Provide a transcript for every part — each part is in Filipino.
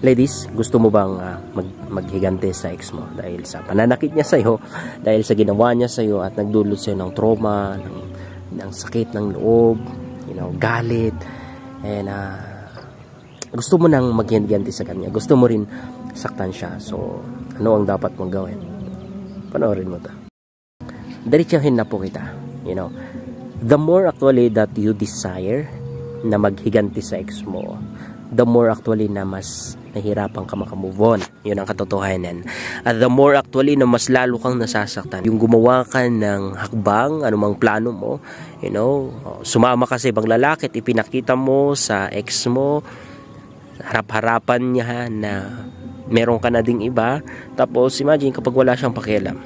Ladies, gusto mo bang maghigante sa ex mo dahil sa pananakit niya sa'yo, dahil sa ginawa niya sa'yo at nagdulot sa'yo ng trauma, ng sakit ng loob, galit, and gusto mo nang maghigante sa kanya, gusto mo rin saktan siya. So, ano ang dapat mong gawin? Panoorin mo ta. Diretsahin na po kita. The more actually that you desire na maghiganti sa ex mo, the more actually na mas nahirapan ka makamove on. Yun ang katotohanan. At the more actually na mas lalo kang nasasaktan. Yung gumawa ka ng hakbang, anumang plano mo, sumama ka sa ibang lalaki at ipinakita mo sa ex mo, harap-harapan niya na meron ka na ding iba. Tapos imagine kapag wala siyang pakialam,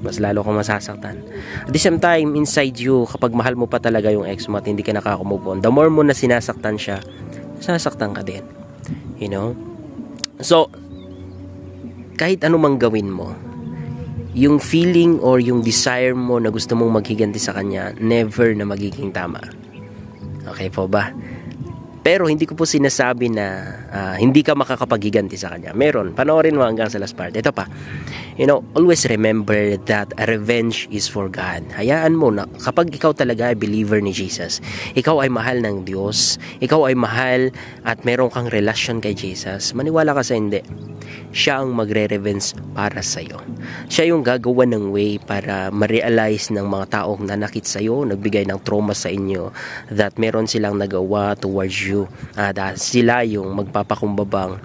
mas lalo kang masasaktan. At the same time, inside you, kapag mahal mo pa talaga yung ex mo at hindi ka nakakamove on, the more mo na sinasaktan siya, sasaktan ka din. So, kahit anumang gawin mo, yung feeling or yung desire mo na gusto mong maghiganti sa kanya, never na magiging tama. Okay po ba? Pero hindi ko po sinasabi na hindi ka makakapaghiganti sa kanya. Meron. Panoorin mo hanggang sa last part. Ito pa. Always remember that revenge is for God. Hayaan mo na kapag ikaw talaga ay believer ni Jesus, ikaw ay mahal ng Diyos, ikaw ay mahal at meron kang relasyon kay Jesus, maniwala ka sa hindi. Siya ang magre-revenge para sa'yo. Siya yung gagawa ng way para ma-realize ng mga taong nanakit sa'yo, nagbigay ng trauma sa inyo, that meron silang nagawa towards you. Sila yung magpapakumbabang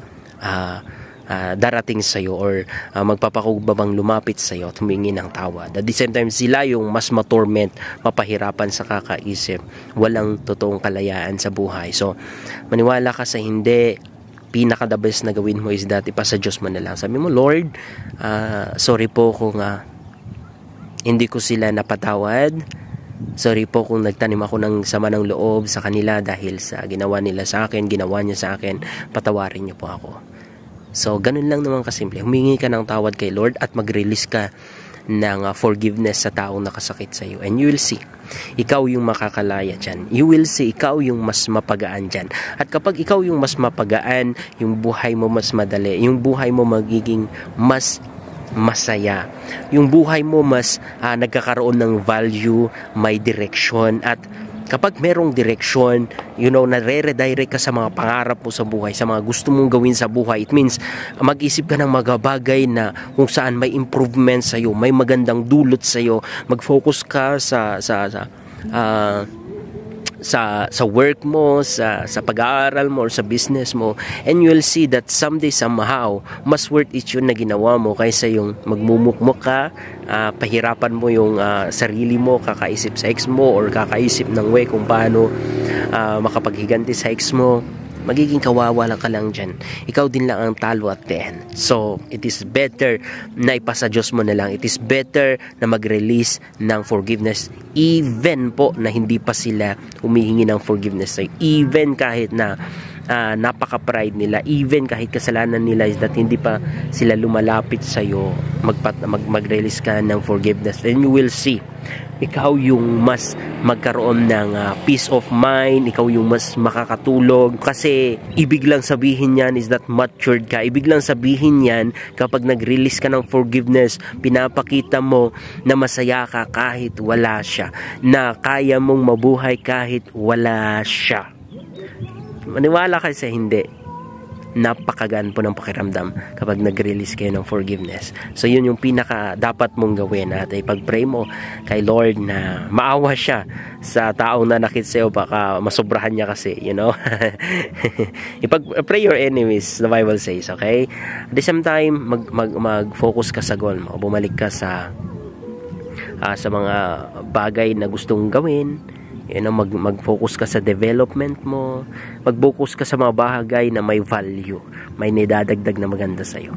darating sa'yo or magpapakumbabang lumapit sa'yo at humingi ng tawad. At the same time, sila yung mas matorment, mapahirapan sa kakaisip, walang totoong kalayaan sa buhay. So, maniwala ka sa hindi. Pinaka the best na gawin mo is that ipasa Diyos mo na lang. Sabi mo, Lord, sorry po kung hindi ko sila napatawad. Sorry po kung nagtanim ako ng sama ng loob sa kanila dahil sa ginawa nila sa akin, ginawa niya sa akin, patawarin niyo po ako. So, ganun lang naman kasimple. Humingi ka ng tawad kay Lord at mag-release ka ng forgiveness sa taong nakasakit sa iyo. And you will see, ikaw yung makakalaya dyan. You will see, ikaw yung mas mapagaan dyan. At kapag ikaw yung mas mapagaan, yung buhay mo mas madali, yung buhay mo magiging mas masaya. Yung buhay mo mas nagkakaroon ng value, may direction. At kapag merong direction, nare-redirect ka sa mga pangarap mo sa buhay, sa mga gusto mong gawin sa buhay, it means mag-isip ka ng mga bagay na kung saan may improvement sa'yo, may magandang dulot sa'yo. Mag-focus ka sa work mo, sa pag-aaral mo, or sa business mo, and you'll see that someday somehow mas worth it yun na ginawa mo kaysa yung magmumukmuk ka, pahirapan mo yung sarili mo, kakaisip sa ex mo or kakaisip ng way kung paano makapaghiganti sa ex mo. Magiging kawawa lang ka lang dyan. Ikaw din lang ang talo at the end. So, it is better na ipasa Diyos mo na lang. It is better na mag-release ng forgiveness even po na hindi pa sila humihingi ng forgiveness sa'yo. Even kahit na napaka-pride nila, even kahit kasalanan nila is that hindi pa sila lumalapit sa'yo, mag-release ka ng forgiveness. And you will see, ikaw yung mas magkaroon ng peace of mind, ikaw yung mas makakatulog. Kasi ibig lang sabihin yan is that matured ka. Ibig lang sabihin yan kapag nag-release ka ng forgiveness, pinapakita mo na masaya ka kahit wala siya, na kaya mong mabuhay kahit wala siya. Maniwala ka sa hindi. Napakagaan po ng pakiramdam kapag nag-release kayo ng forgiveness. So yun yung pinaka dapat mong gawin, at ipag-pray mo kay Lord na maawa siya sa taong nanakit sa'yo, baka masobrahan niya kasi, ipag-pray your enemies, the Bible says, okay? At the same time, mag-focus ka sa goal mo, bumalik ka sa mga bagay na gustong gawin. Mag-focus ka sa development mo, mag-focus ka sa mga bagay na may value, may nidadagdag na maganda sa'yo.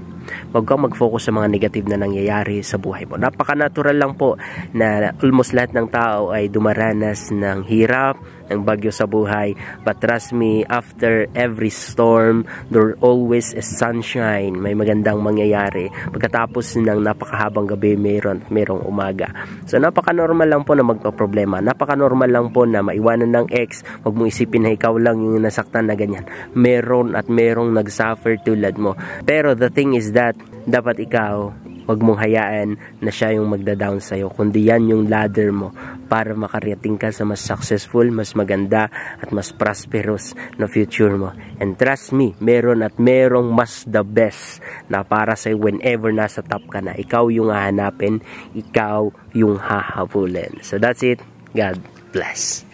Huwag kang mag-focus sa mga negative na nangyayari sa buhay mo. Napaka-natural lang po na almost lahat ng tao ay dumaranas ng hirap, ng bagyo sa buhay. But trust me, after every storm, there always is sunshine. May magandang mangyayari. Pagkatapos ng napakahabang gabi, merong umaga. So napaka-normal lang po na magpa-problema. Napaka-normal lang po na maiwanan ng ex. Huwag mong isipin na ikaw lang yung nasaktan na ganyan. Meron at merong nag-suffer tulad mo. Pero the thing is that, dapat ikaw, huwag mong hayaan na siya yung magda-down sa'yo, kundi yan yung ladder mo para makarating ka sa mas successful, mas maganda at mas prosperous na future mo. And trust me, meron at merong mas the best na para sa'yo whenever nasa top ka na. Ikaw yung hahanapin, ikaw yung hahabulin. So that's it. God bless.